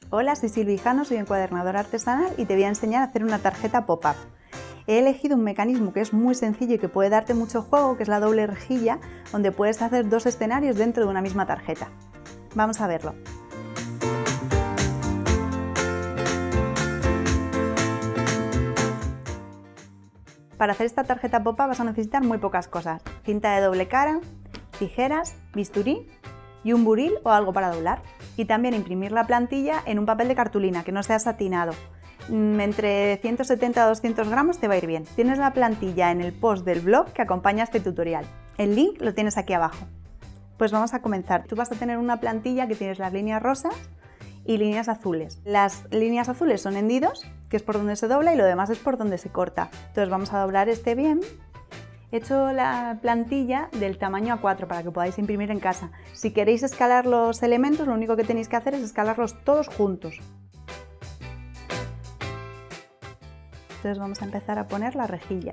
Hola, soy Silvi Jano, soy encuadernadora artesanal y te voy a enseñar a hacer una tarjeta pop-up. He elegido un mecanismo que es muy sencillo y que puede darte mucho juego, que es la doble rejilla, donde puedes hacer dos escenarios dentro de una misma tarjeta. Vamos a verlo. Para hacer esta tarjeta pop-up vas a necesitar muy pocas cosas: cinta de doble cara, tijeras, bisturí y un buril o algo para doblar. Y también imprimir la plantilla en un papel de cartulina que no sea satinado. Entre 170 a 200 gramos te va a ir bien. Tienes la plantilla en el post del blog que acompaña este tutorial. El link lo tienes aquí abajo. Pues vamos a comenzar. Tú vas a tener una plantilla que tienes las líneas rosas y líneas azules. Las líneas azules son hendidos, que es por donde se dobla, y lo demás es por donde se corta. Entonces vamos a doblar este bien. He hecho la plantilla del tamaño A4 para que podáis imprimir en casa. Si queréis escalar los elementos, lo único que tenéis que hacer es escalarlos todos juntos. Entonces vamos a empezar a poner la rejilla.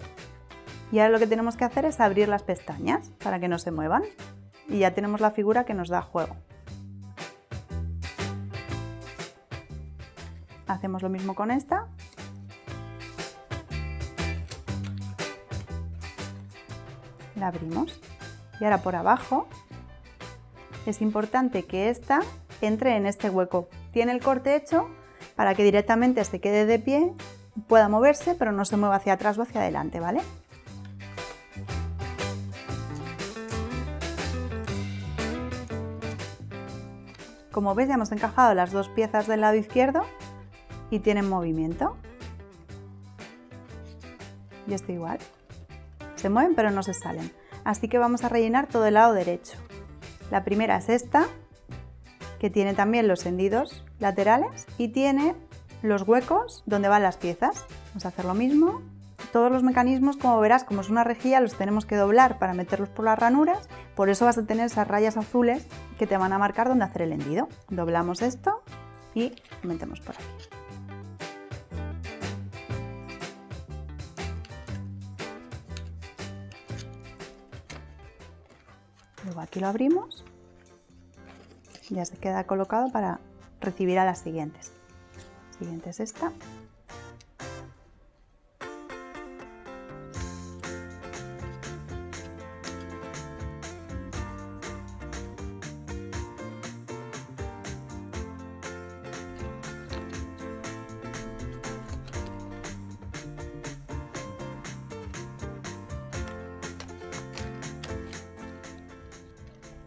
Y ahora lo que tenemos que hacer es abrir las pestañas para que no se muevan. Y ya tenemos la figura que nos da juego. Hacemos lo mismo con esta. La abrimos. Y ahora por abajo es importante que esta entre en este hueco. Tiene el corte hecho para que directamente se quede de pie, pueda moverse, pero no se mueva hacia atrás o hacia adelante, ¿vale? Como veis, ya hemos encajado las dos piezas del lado izquierdo y tienen movimiento. Y esto igual. Se mueven pero no se salen. Así que vamos a rellenar todo el lado derecho. La primera es esta, que tiene también los hendidos laterales y tiene los huecos donde van las piezas. Vamos a hacer lo mismo. Todos los mecanismos, como verás, como es una rejilla, los tenemos que doblar para meterlos por las ranuras. Por eso vas a tener esas rayas azules que te van a marcar dónde hacer el hendido. Doblamos esto y lo metemos por aquí. Luego aquí lo abrimos, ya se queda colocado para recibir a las siguientes. La siguiente es esta.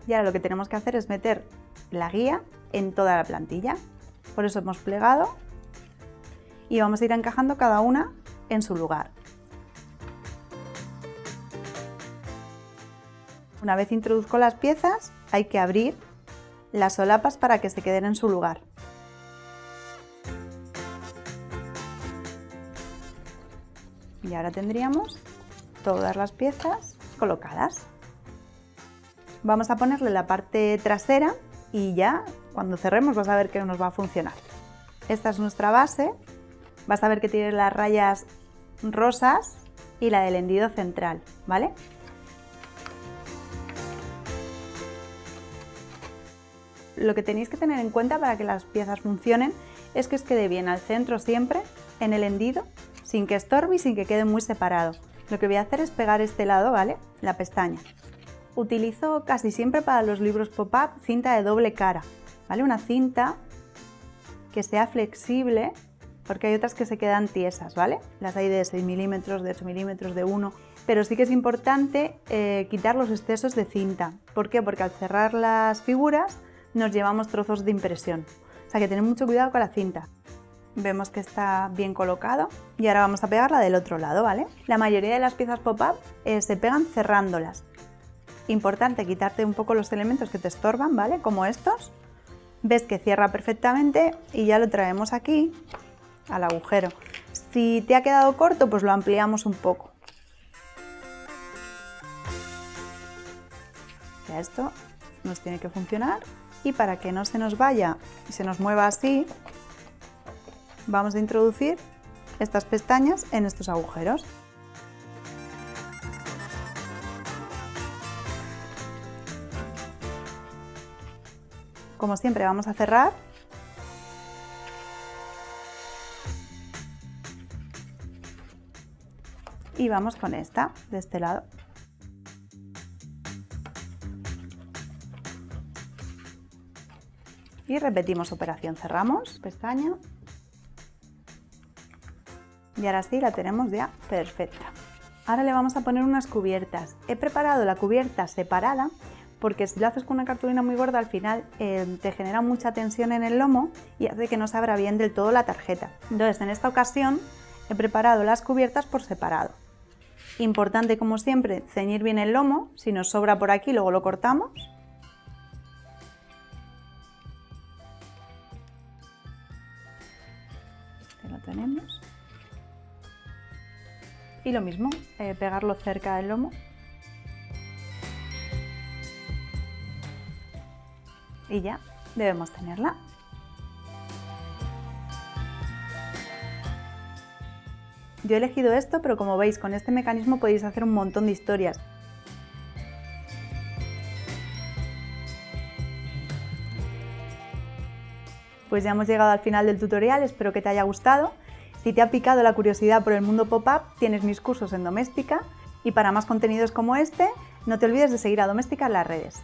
Y ahora lo que tenemos que hacer es meter la guía en toda la plantilla. Por eso hemos plegado y vamos a ir encajando cada una en su lugar. Una vez introduzco las piezas, hay que abrir las solapas para que se queden en su lugar. Y ahora tendríamos todas las piezas colocadas. Vamos a ponerle la parte trasera y ya cuando cerremos vas a ver que nos va a funcionar. Esta es nuestra base. Vas a ver que tiene las rayas rosas y la del hendido central, ¿vale? Lo que tenéis que tener en cuenta para que las piezas funcionen es que os quede bien al centro siempre, en el hendido, sin que estorbe y sin que quede muy separado. Lo que voy a hacer es pegar este lado, ¿vale? La pestaña. Utilizo casi siempre para los libros pop-up cinta de doble cara, ¿vale? Una cinta que sea flexible, porque hay otras que se quedan tiesas, ¿vale? Las hay de 6 milímetros, de 8 milímetros, de 1, pero sí que es importante quitar los excesos de cinta. ¿Por qué? Porque al cerrar las figuras nos llevamos trozos de impresión, o sea que tened mucho cuidado con la cinta. Vemos que está bien colocado y ahora vamos a pegarla del otro lado, ¿vale? La mayoría de las piezas pop-up se pegan cerrándolas. Importante quitarte un poco los elementos que te estorban, ¿vale? Como estos. Ves que cierra perfectamente y ya lo traemos aquí al agujero. Si te ha quedado corto, pues lo ampliamos un poco. Ya esto nos tiene que funcionar y para que no se nos vaya y se nos mueva así, vamos a introducir estas pestañas en estos agujeros. Como siempre vamos a cerrar Y vamos con esta, de este lado. Y repetimos operación, cerramos pestaña. Y ahora sí la tenemos ya perfecta. Ahora le vamos a poner unas cubiertas. He preparado la cubierta separada porque si lo haces con una cartulina muy gorda al final te genera mucha tensión en el lomo y hace que no se abra bien del todo la tarjeta. Entonces en esta ocasión he preparado las cubiertas por separado. Importante como siempre ceñir bien el lomo, si nos sobra por aquí luego lo cortamos. Ya lo tenemos. Y lo mismo, pegarlo cerca del lomo. Y ya debemos tenerla. Yo he elegido esto, pero como veis con este mecanismo podéis hacer un montón de historias. Pues ya hemos llegado al final del tutorial, espero que te haya gustado. Si te ha picado la curiosidad por el mundo pop-up, tienes mis cursos en Doméstica y para más contenidos como este, no te olvides de seguir a Doméstica en las redes.